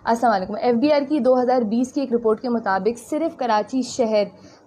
السلام علیکم. FBR کی 2020 کی ایک رپورٹ کے مطابق صرف کراچی شہر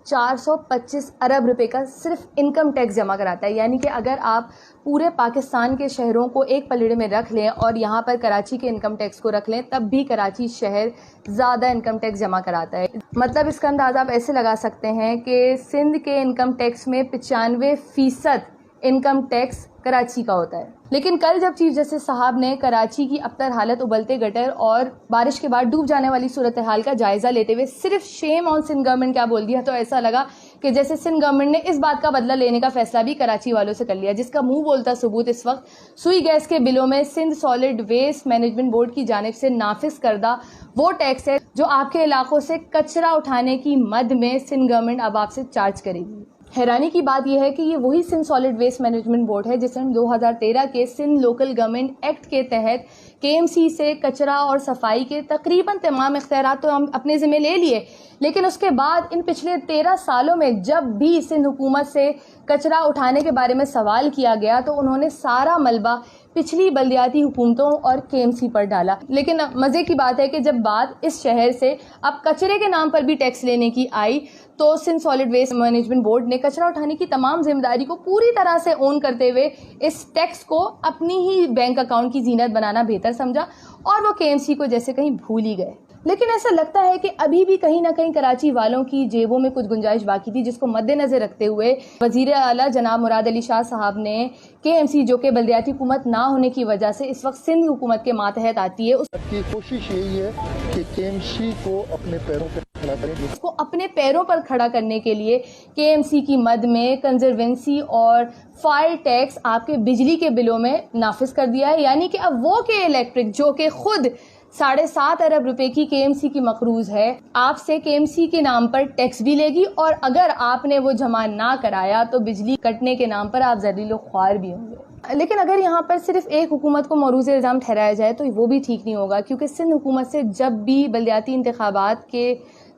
425 ارب روپے کا صرف انکم ٹیکس جمع کراتا ہے. یعنی کہ اگر آپ پورے پاکستان کے شہروں کو ایک پلڑے میں رکھ لیں اور یہاں پر کراچی کے انکم ٹیکس کو رکھ لیں تب بھی کراچی شہر زیادہ انکم ٹیکس جمع کراتا ہے. مطلب اس کا اندازہ آپ ایسے لگا سکتے ہیں کہ سندھ کے انکم ٹیکس میں 95% انکم ٹیکس کراچی کا ہوتا ہے. لیکن کل جب چیف جسٹس صاحب نے کراچی کی ابتر حالت ابلتے گٹر اور بارش کے بعد ڈوب جانے والی صورتحال کا جائزہ لیتے ہوئے صرف شیم آن سندھ گورنمنٹ کیا بول دیا تو ایسا لگا کہ جیسے سندھ گورنمنٹ نے اس بات کا بدلہ لینے کا فیصلہ بھی کراچی والوں سے کر لیا, جس کا منہ بولتا ثبوت اس وقت سوئی گیس کے بلوں میں Sindh solid waste management board کی جانب سے نافذ کردہ وہ ٹیکس ہے جو آپ کے علاقوں سے کچرا اٹھانے کی مد میں سندھ گورنمنٹ اب آپ سے چارج کرے گی. حیرانی کی بات یہ ہے کہ یہ وہی Sindh solid waste management board ہے جس نے 2013 کے سندھ لوکل گورنمنٹ ایکٹ کے تحت KMC سے کچرا اور صفائی کے تقریباً تمام اختیارات تو ہم اپنے ذمہ لے لیے, لیکن اس کے بعد ان پچھلے 13 سالوں میں جب بھی سندھ حکومت سے کچرا اٹھانے کے بارے میں سوال کیا گیا تو انہوں نے سارا ملبہ پچھلی بلدیاتی حکومتوں اور KMC پر ڈالا. لیکن مزے کی بات ہے کہ جب بات اس شہر سے اب کچرے کے نام پر بھی ٹیکس لینے کی آئی تو Sindh solid waste management board نے کچرا اٹھانے کی تمام ذمہ داری کو پوری طرح سے اون کرتے ہوئے اس ٹیکس کو اپنی ہی بینک اکاؤنٹ کی زینت بنانا بہتر سمجھا اور وہ KMC کو جیسے کہیں بھول ہی گئے. لیکن ایسا لگتا ہے کہ ابھی بھی کہیں نہ کہیں کراچی والوں کی جیبوں میں کچھ گنجائش باقی تھی, جس کو مد نظر رکھتے ہوئے وزیر اعلیٰ جناب مراد علی شاہ صاحب نے KMC جو کہ بلدیاتی حکومت نہ ہونے کی وجہ سے اس وقت سندھ حکومت کے ماتحت آتی ہے, اس کی کوشش یہی ہے کہ KMC کو اپنے پیروں پر کھڑا کریں. اس کو اپنے پیروں پر کھڑا کرنے کے لیے KMC کی مد میں کنزروینسی اور فائر ٹیکس آپ کے بجلی کے بلوں میں نافذ کر دیا ہے. یعنی کہ اب وہ کہ الیکٹرک جو کہ خود 7.5 ارب روپے کی KMC کی مقروض ہے آپ سے KMC کے نام پر ٹیکس بھی لے گی, اور اگر آپ نے وہ جمع نہ کرایا تو بجلی کٹنے کے نام پر آپ ذلیل و خوار بھی ہوں گے. لیکن اگر یہاں پر صرف ایک حکومت کو موروث الزام ٹھہرایا جائے تو وہ بھی ٹھیک نہیں ہوگا, کیونکہ سندھ حکومت سے جب بھی بلدیاتی انتخابات کے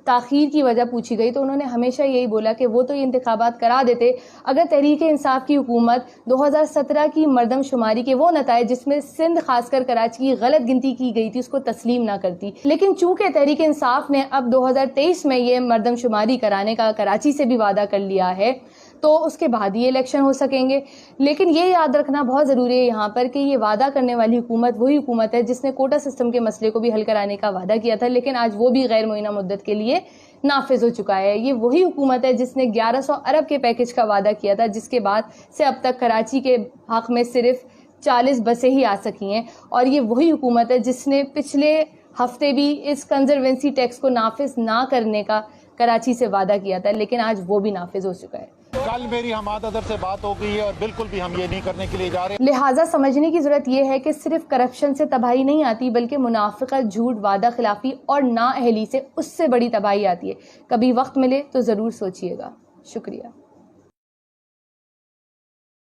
تاخیر کی وجہ پوچھی گئی تو انہوں نے ہمیشہ یہی بولا کہ وہ تو یہ انتخابات کرا دیتے اگر تحریک انصاف کی حکومت 2017 کی مردم شماری کے وہ نتائج جس میں سندھ خاص کر کراچی کی غلط گنتی کی گئی تھی اس کو تسلیم نہ کرتی. لیکن چونکہ تحریک انصاف نے اب 2023 میں یہ مردم شماری کرانے کا کراچی سے بھی وعدہ کر لیا ہے تو اس کے بعد یہ الیکشن ہو سکیں گے. لیکن یہ یاد رکھنا بہت ضروری ہے یہاں پر کہ یہ وعدہ کرنے والی حکومت وہی حکومت ہے جس نے کوٹا سسٹم کے مسئلے کو بھی حل کرانے کا وعدہ کیا تھا, لیکن آج وہ بھی غیر معینہ مدت کے لیے نافذ ہو چکا ہے. یہ وہی حکومت ہے جس نے 1100 ارب کے پیکج کا وعدہ کیا تھا, جس کے بعد سے اب تک کراچی کے حق میں صرف 40 بسیں ہی آ سکی ہیں, اور یہ وہی حکومت ہے جس نے پچھلے ہفتے بھی اس کنزروینسی ٹیکس کو نافذ نہ کرنے کا کراچی سے وعدہ کیا تھا, لیکن آج وہ بھی نافذ ہو چکا ہے. کل میری حماد ادر سے بات ہو گئی ہے اور بالکل بھی ہم یہ نہیں کرنے کے لیے جا رہے. لہٰذا سمجھنے کی ضرورت یہ ہے کہ صرف کرپشن سے تباہی نہیں آتی بلکہ منافقت, جھوٹ, وعدہ خلافی اور نااہلی سے اس سے بڑی تباہی آتی ہے. کبھی وقت ملے تو ضرور سوچئے گا. شکریہ.